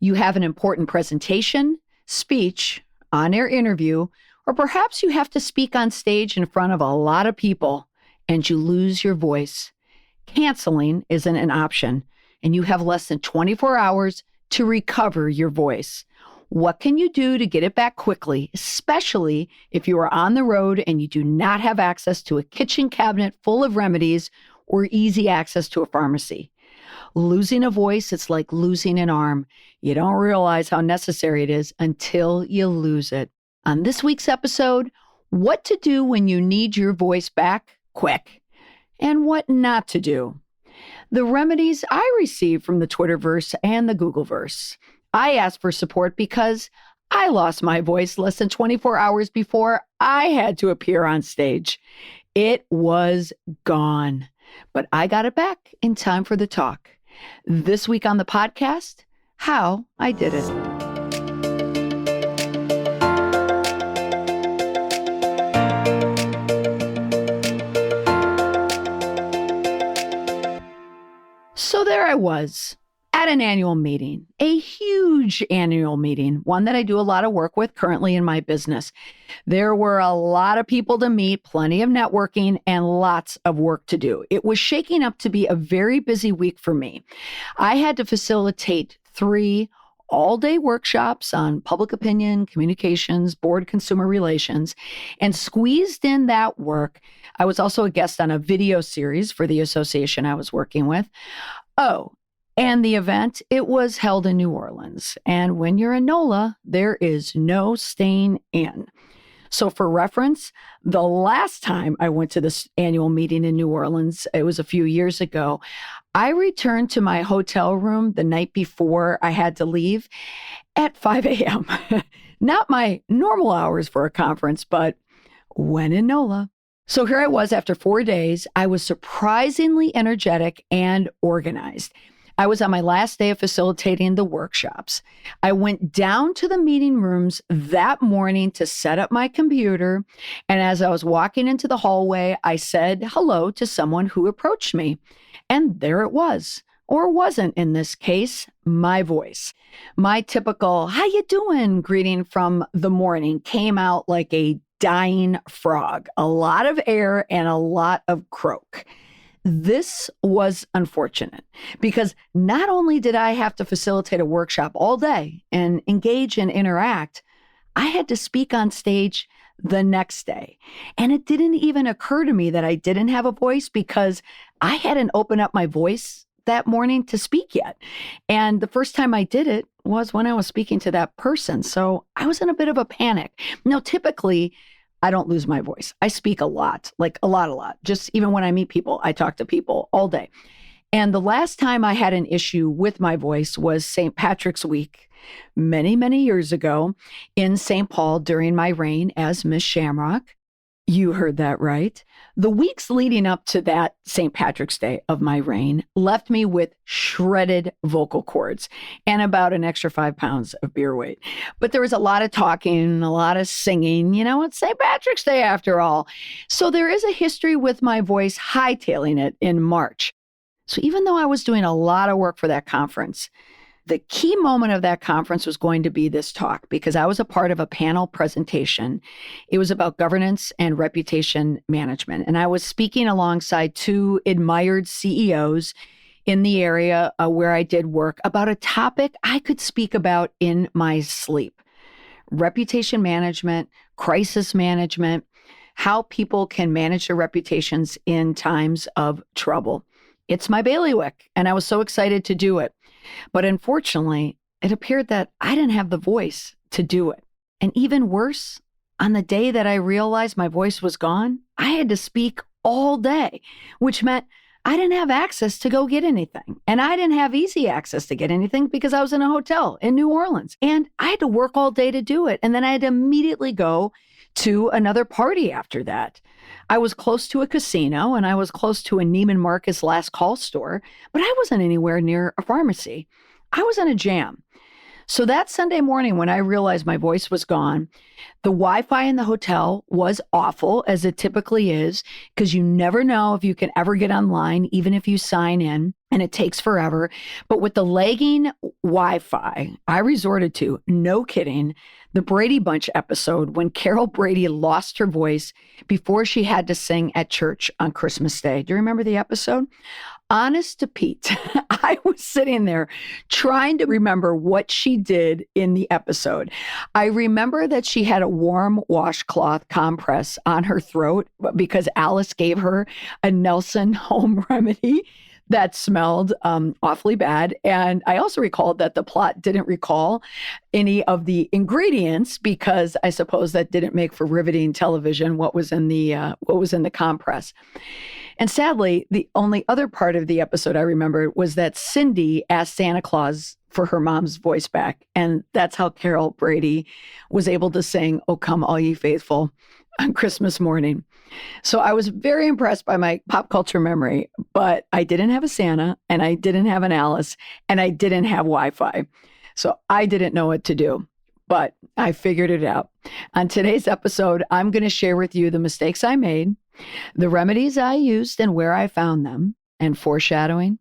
You have an important presentation, speech, on-air interview, or perhaps you have to speak on stage in front of a lot of people and you lose your voice. Canceling isn't an option, and you have less than 24 hours to recover your voice. What can you do to get it back quickly, especially if you are on the road and you do not have access to a kitchen cabinet full of remedies or easy access to a pharmacy? Losing a voice, it's like losing an arm. You don't realize how necessary it is until you lose it. On this week's episode, what to do when you need your voice back quick, and what not to do. The remedies I received from the Twitterverse and the Googleverse. I asked for support because I lost my voice less than 24 hours before I had to appear on stage. It was gone, but I got it back in time for the talk. This week on the podcast, how I did it. So there I was at an annual meeting, a huge annual meeting, one that I do a lot of work with currently in my business. There were a lot of people to meet, plenty of networking, and lots of work to do. It was shaking up to be a very busy week for me. I had to facilitate 3 all-day workshops on public opinion, communications, board consumer relations, and squeezed in that work. I was also a guest on a video series for the association I was working with. Oh, and the event, it was held in New Orleans. And when you're in NOLA, there is no staying in. So for reference, the last time I went to this annual meeting in New Orleans, it was a few years ago, I returned to my hotel room the night before I had to leave at 5 a.m. Not my normal hours for a conference, but when in NOLA. So here I was after 4 days. I was surprisingly energetic and organized. I was on my last day of facilitating the workshops. I went down to the meeting rooms that morning to set up my computer. And as I was walking into the hallway, I said hello to someone who approached me. And there it was, or wasn't in this case, my voice. My typical, "How you doing?" greeting from the morning came out like a dying frog, a lot of air and a lot of croak. This was unfortunate because not only did I have to facilitate a workshop all day and engage and interact, I had to speak on stage the next day. And it didn't even occur to me that I didn't have a voice because I hadn't opened up my voice that morning to speak yet. And the first time I did it was when I was speaking to that person. So I was in a bit of a panic. Now, typically, I don't lose my voice. I speak a lot, like a lot. Just even when I meet people, I talk to people all day. And the last time I had an issue with my voice was St. Patrick's Week, many, many years ago in St. Paul during my reign as Miss Shamrock. You heard that right. The weeks leading up to that St. Patrick's Day of my reign left me with shredded vocal cords and about an extra 5 pounds of beer weight. But there was a lot of talking, a lot of singing. You know, it's St. Patrick's Day after all. So there is a history with my voice hightailing it in March. So even though I was doing a lot of work for that conference, the key moment of that conference was going to be this talk because I was a part of a panel presentation. It was about governance and reputation management. And I was speaking alongside 2 admired CEOs in the area where I did work about a topic I could speak about in my sleep. Reputation management, crisis management, how people can manage their reputations in times of trouble. It's my bailiwick, and I was so excited to do it. But unfortunately, it appeared that I didn't have the voice to do it. And even worse, on the day that I realized my voice was gone, I had to speak all day, which meant I didn't have access to go get anything. And I didn't have easy access to get anything because I was in a hotel in New Orleans. And I had to work all day to do it. And then I had to immediately go to another party after that. I was close to a casino and I was close to a Neiman Marcus last call store, but I wasn't anywhere near a pharmacy. I was in a jam. So that Sunday morning, when I realized my voice was gone, the Wi-Fi in the hotel was awful, as it typically is, because you never know if you can ever get online, even if you sign in, and it takes forever. But with the lagging Wi-Fi, I resorted to, no kidding, the Brady Bunch episode when Carol Brady lost her voice before she had to sing at church on Christmas Day. Do you remember the episode? Honest to Pete, I was sitting there trying to remember what she did in the episode. I remember that she had a warm washcloth compress on her throat because Alice gave her a Nelson home remedy that smelled awfully bad. And I also recalled that the plot didn't recall any of the ingredients because I suppose that didn't make for riveting television what was in the compress. And sadly, the only other part of the episode I remember was that Cindy asked Santa Claus for her mom's voice back. And that's how Carol Brady was able to sing, "O Come All Ye Faithful" on Christmas morning. So I was very impressed by my pop culture memory, but I didn't have a Santa and I didn't have an Alice and I didn't have Wi-Fi. So I didn't know what to do, but I figured it out. On today's episode, I'm going to share with you the mistakes I made, the remedies I used and where I found them, and foreshadowing,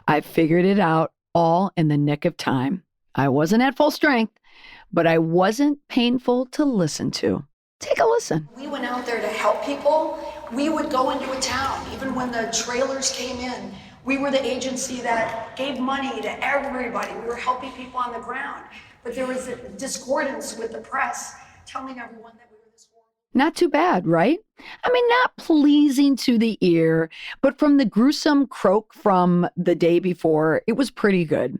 I figured it out all in the nick of time. I wasn't at full strength, but I wasn't painful to listen to. Take a listen. We went out there to help people. We would go into a town, even when the trailers came in. We were the agency that gave money to everybody. We were helping people on the ground. But there was a discordance with the press telling everyone that we were this horrible. Not too bad, right? I mean, not pleasing to the ear, but from the gruesome croak from the day before, it was pretty good.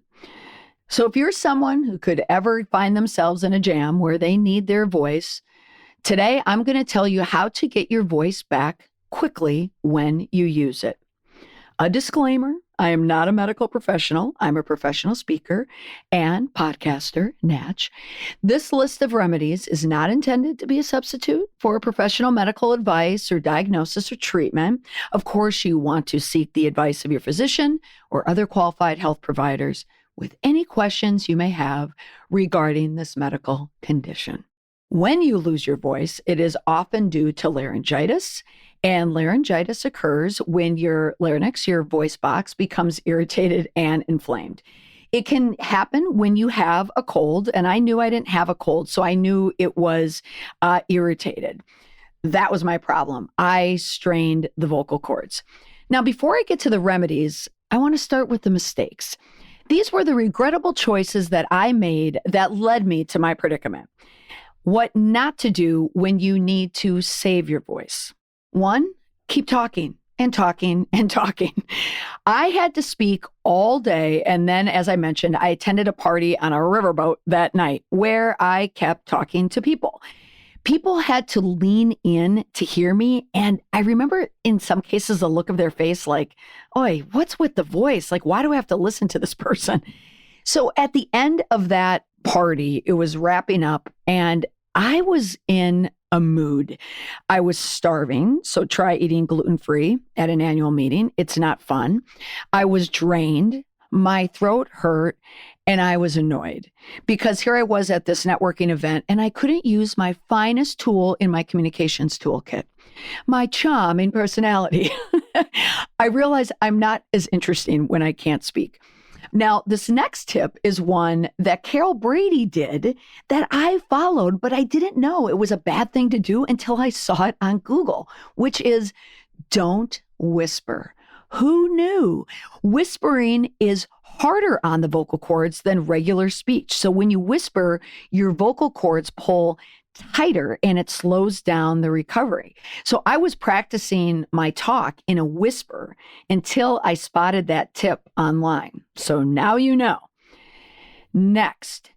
So if you're someone who could ever find themselves in a jam where they need their voice, today I'm going to tell you how to get your voice back quickly when you use it. A disclaimer, I am not a medical professional. I'm a professional speaker and podcaster, Natch. This list of remedies is not intended to be a substitute for professional medical advice or diagnosis or treatment. Of course, you want to seek the advice of your physician or other qualified health providers with any questions you may have regarding this medical condition. When you lose your voice, it is often due to laryngitis. And laryngitis occurs when your larynx, your voice box, becomes irritated and inflamed. It can happen when you have a cold, and I knew I didn't have a cold, so I knew it was irritated. That was my problem. I strained the vocal cords. Now, before I get to the remedies, I want to start with the mistakes. These were the regrettable choices that I made that led me to my predicament. What not to do when you need to save your voice. 1, keep talking and talking and talking. I had to speak all day. And then, as I mentioned, I attended a party on a riverboat that night where I kept talking to people. People had to lean in to hear me. And I remember in some cases, the look of their face like, "Oi, what's with the voice? Like, why do I have to listen to this person?" So at the end of that party, it was wrapping up and I was in a mood. I was starving, so try eating gluten-free at an annual meeting. It's not fun. I was drained, my throat hurt, and I was annoyed because here I was at this networking event and I couldn't use my finest tool in my communications toolkit, my charming personality. I realized I'm not as interesting when I can't speak. Now, this next tip is one that Carol Brady did that I followed, but I didn't know it was a bad thing to do until I saw it on Google, which is don't whisper. Who knew? Whispering is harder on the vocal cords than regular speech. So when you whisper, your vocal cords pull tighter and it slows down the recovery. So I was practicing my talk in a whisper until I spotted that tip online. So now you know. Next,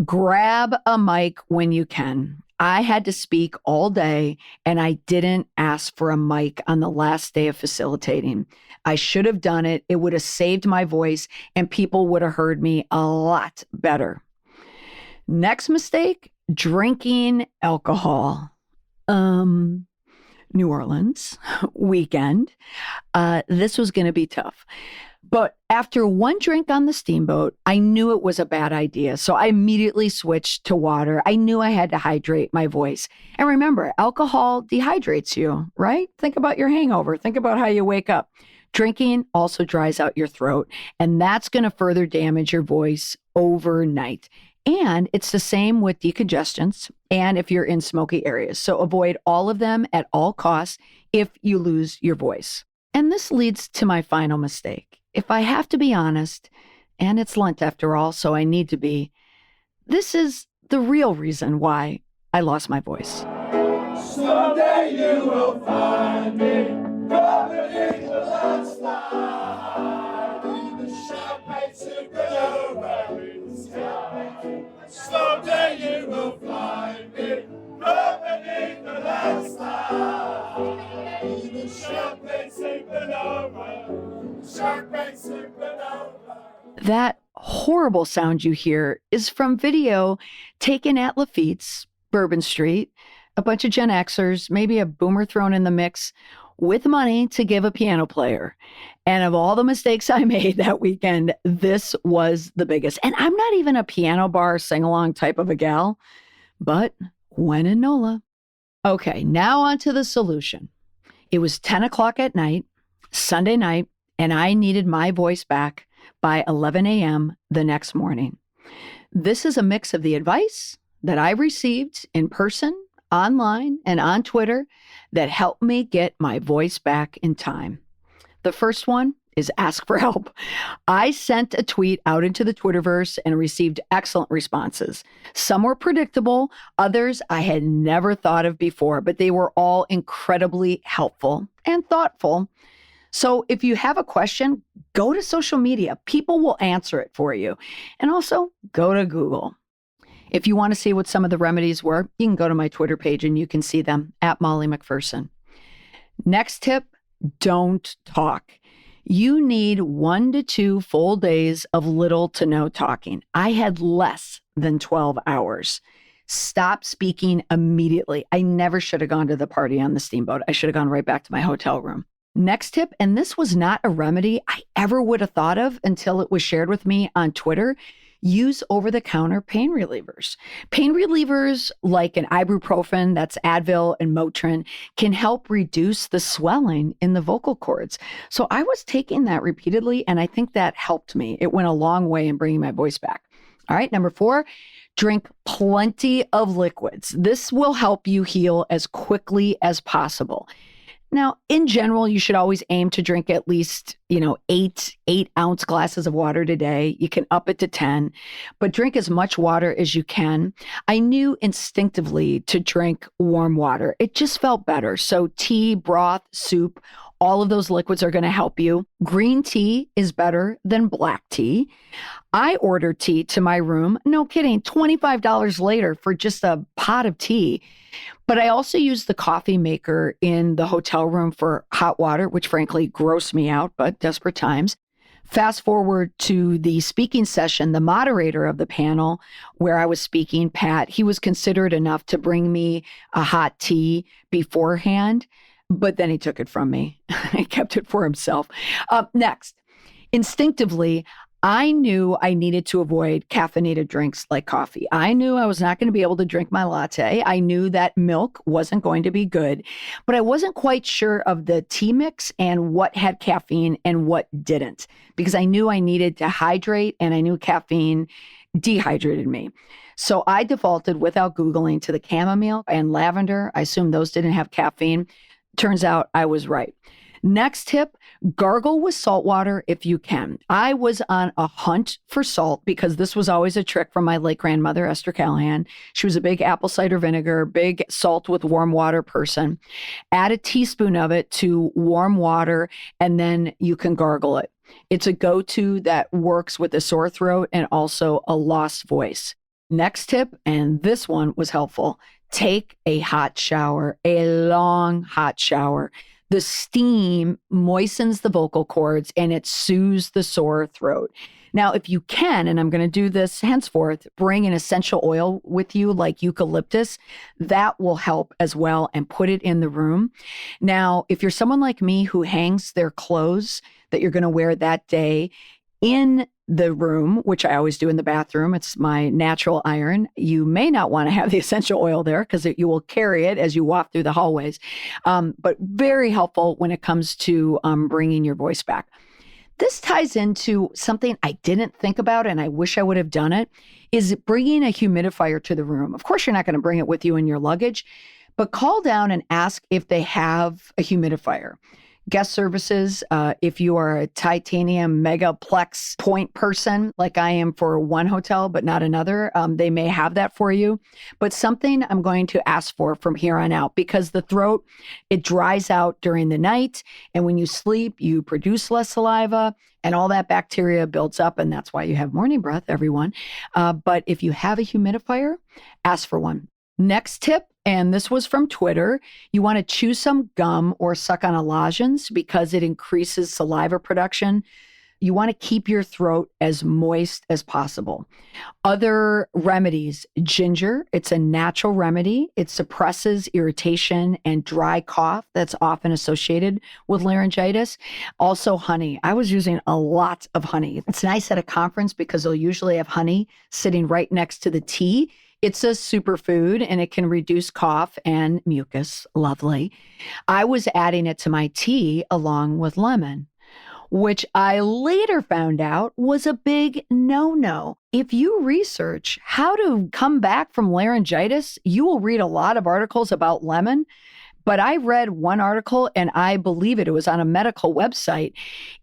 grab a mic when you can. I had to speak all day and I didn't ask for a mic on the last day of facilitating. I should have done it. It would have saved my voice and people would have heard me a lot better. Next mistake, drinking alcohol. New Orleans weekend. This was going to be tough. But after one drink on the steamboat, I knew it was a bad idea. So I immediately switched to water. I knew I had to hydrate my voice. And remember, alcohol dehydrates you, right? Think about your hangover. Think about how you wake up. Drinking also dries out your throat, and that's going to further damage your voice overnight. And it's the same with decongestants and if you're in smoky areas. So avoid all of them at all costs if you lose your voice. And this leads to my final mistake. If I have to be honest, and it's Lent after all, so I need to be, this is the real reason why I lost my voice. Someday you will find me coming the last night. The champagne sipping over in the sky. Someday you will find me coming the last night. The champagne sipping over. That horrible sound you hear is from video taken at Lafitte's, Bourbon Street, a bunch of Gen Xers, maybe a boomer thrown in the mix, with money to give a piano player. And of all the mistakes I made that weekend, this was the biggest. And I'm not even a piano bar sing-along type of a gal, but when in NOLA. Okay, now on to the solution. It was 10 o'clock at night, Sunday night, and I needed my voice back by 11 a.m. the next morning. This is a mix of the advice that I received in person, online, and on Twitter that helped me get my voice back in time. The first one is ask for help. I sent a tweet out into the Twitterverse and received excellent responses. Some were predictable, others I had never thought of before, but they were all incredibly helpful and thoughtful. So if you have a question, go to social media. People will answer it for you. And also go to Google. If you want to see what some of the remedies were, you can go to my Twitter page and you can see them at Molly McPherson. Next tip, don't talk. You need 1 to 2 full days of little to no talking. I had less than 12 hours. Stop speaking immediately. I never should have gone to the party on the steamboat. I should have gone right back to my hotel room. Next tip, and this was not a remedy I ever would have thought of until it was shared with me on Twitter, use over-the-counter pain relievers. Pain relievers like an ibuprofen, that's Advil and Motrin, can help reduce the swelling in the vocal cords. So I was taking that repeatedly, and I think that helped me. It went a long way in bringing my voice back. All right, number 4, drink plenty of liquids. This will help you heal as quickly as possible. Now, in general, you should always aim to drink at least, 8-ounce glasses of water today. You can up it to 10, but drink as much water as you can. I knew instinctively to drink warm water. It just felt better. So tea, broth, soup, all of those liquids are going to help you. Green tea is better than black tea. I ordered tea to my room. No kidding, $25 later for just a pot of tea. But I also use the coffee maker in the hotel room for hot water, which frankly grossed me out, but desperate times. Fast forward to the speaking session, the moderator of the panel where I was speaking, Pat, he was considerate enough to bring me a hot tea beforehand, but then he took it from me. He kept it for himself. Next, instinctively, I knew I needed to avoid caffeinated drinks like coffee. I knew I was not going to be able to drink my latte. I knew that milk wasn't going to be good, but I wasn't quite sure of the tea mix and what had caffeine and what didn't, because I knew I needed to hydrate and I knew caffeine dehydrated me. So I defaulted without Googling to the chamomile and lavender. I assumed those didn't have caffeine. Turns out I was right. Next tip, gargle with salt water if you can. I was on a hunt for salt because this was always a trick from my late grandmother, Esther Callahan. She was a big apple cider vinegar, big salt with warm water person. Add a teaspoon of it to warm water, and then you can gargle it. It's a go-to that works with a sore throat and also a lost voice. Next tip, and this one was helpful, take a hot shower, a long hot shower. The steam moistens the vocal cords and it soothes the sore throat. Now, if you can, and I'm going to do this henceforth, bring an essential oil with you like eucalyptus. That will help as well, and put it in the room. Now, if you're someone like me who hangs their clothes that you're going to wear that day in the room, which I always do in the bathroom. It's my natural iron. You may not want to have the essential oil there because you will carry it as you walk through the hallways. But very helpful when it comes to bringing your voice back. This ties into something I didn't think about, and I wish I would have done it, is bringing a humidifier to the room. Of course, you're not going to bring it with you in your luggage, but call down and ask if they have a humidifier. Guest services, if you are a titanium megaplex point person, like I am for one hotel, but not another, they may have that for you. But something I'm going to ask for from here on out, because the throat, it dries out during the night. And when you sleep, you produce less saliva and all that bacteria builds up. And that's why you have morning breath, everyone. But if you have a humidifier, ask for one. Next tip, and this was from Twitter, you want to chew some gum or suck on a lozenge because it increases saliva production. You want to keep your throat as moist as possible. Other remedies, ginger, it's a natural remedy. It suppresses irritation and dry cough that's often associated with laryngitis. Also honey. I was using a lot of honey. It's nice at a conference because they'll usually have honey sitting right next to the tea. It's a superfood and it can reduce cough and mucus. Lovely. I was adding it to my tea along with lemon, which I later found out was a big no-no. If you research how to come back from laryngitis, you will read a lot of articles about lemon. But I read one article, and I believe it was on a medical website.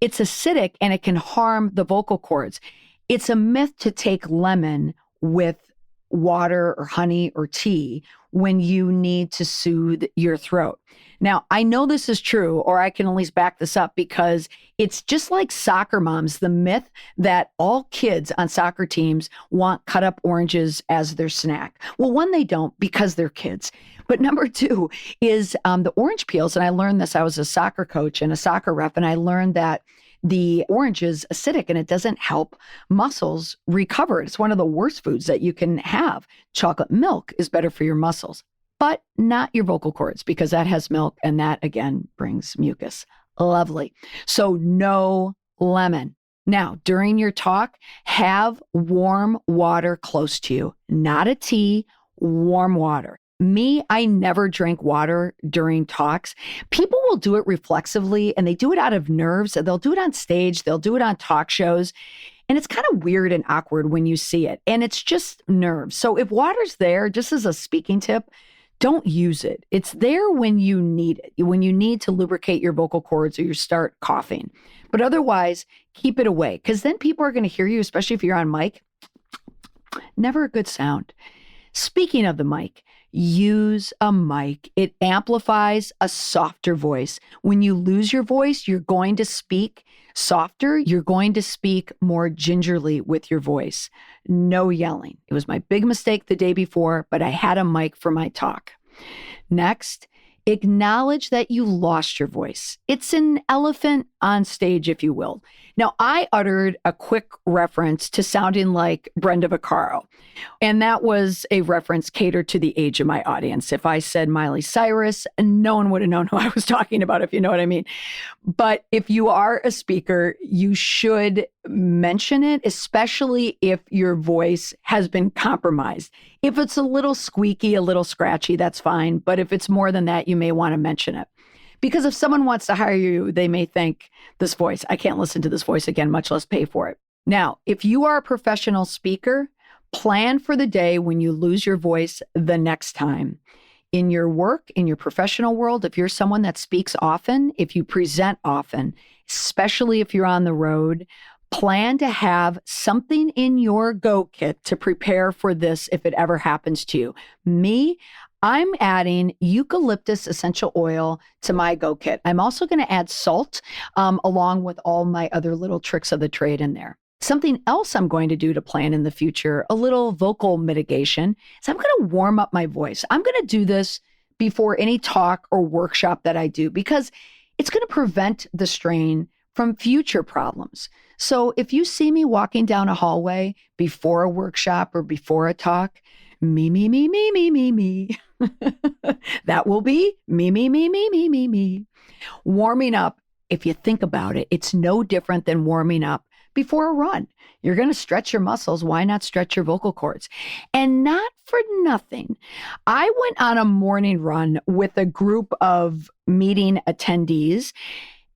It's acidic and it can harm the vocal cords. It's a myth to take lemon with water or honey or tea when you need to soothe your throat. Now, I know this is true, or I can at least back this up because it's just like soccer moms, the myth that all kids on soccer teams want cut up oranges as their snack. Well, one, they don't because they're kids. But number two is the orange peels. And I learned this. I was a soccer coach and a soccer ref, and I learned that the orange is acidic and it doesn't help muscles recover. It's one of the worst foods that you can have. Chocolate milk is better for your muscles, but not your vocal cords because that has milk and that again brings mucus. Lovely. So no lemon. Now, during your talk, have warm water close to you, not a tea, warm water. Me, I never drink water during talks. People will do it reflexively and they do it out of nerves. They'll do it on stage. They'll do it on talk shows. And it's kind of weird and awkward when you see it. And it's just nerves. So if water's there, just as a speaking tip, don't use it. It's there when you need it, when you need to lubricate your vocal cords or you start coughing. But otherwise, keep it away because then people are going to hear you, especially if you're on mic. Never a good sound. Speaking of the mic, use a mic. It amplifies a softer voice. When you lose your voice, you're going to speak softer. You're going to speak more gingerly with your voice. No yelling. It was my big mistake the day before, but I had a mic for my talk. Next, acknowledge that you lost your voice. It's an elephant on stage, if you will. Now, I uttered a quick reference to sounding like Brenda Vaccaro, and that was a reference catered to the age of my audience. If I said Miley Cyrus, no one would have known who I was talking about, if you know what I mean. But if you are a speaker, you should mention it, especially if your voice has been compromised. If it's a little squeaky, a little scratchy, that's fine. But if it's more than that, you may want to mention it. Because if someone wants to hire you, they may think this voice, I can't listen to this voice again, much less pay for it. Now, if you are a professional speaker, plan for the day when you lose your voice the next time. In your work, in your professional world, if you're someone that speaks often, if you present often, especially if you're on the road, plan to have something in your go kit to prepare for this if it ever happens to you. Me, I'm adding eucalyptus essential oil to my go kit. I'm also going to add salt along with all my other little tricks of the trade in there. Something else I'm going to do to plan in the future, a little vocal mitigation, is I'm going to warm up my voice. I'm going to do this before any talk or workshop that I do because it's going to prevent the strain from future problems. So if you see me walking down a hallway before a workshop or before a talk, me. That will be me. Warming up if you think about it, it's no different than warming up before a run. You're going to stretch your muscles. Why not stretch your vocal cords? And not for nothing, I went on a morning run with a group of meeting attendees.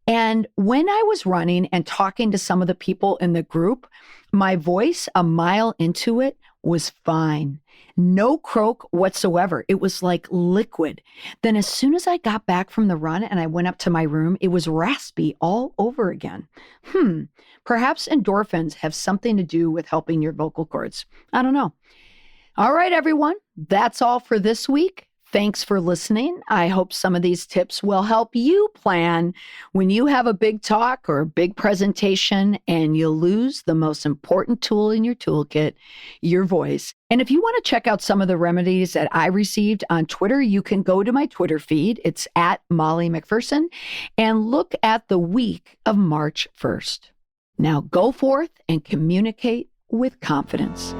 And when I was running and talking to some of the people in the group, my voice a mile into it was fine. No croak whatsoever. It was like liquid. Then as soon as I got back from the run and I went up to my room, it was raspy all over again. Perhaps endorphins have something to do with helping your vocal cords. I don't know. All right, everyone. That's all for this week. Thanks for listening. I hope some of these tips will help you plan when you have a big talk or a big presentation and you lose the most important tool in your toolkit, your voice. And if you want to check out some of the remedies that I received on Twitter, you can go to my Twitter feed. It's at Molly McPherson and look at the week of March 1st. Now go forth and communicate with confidence.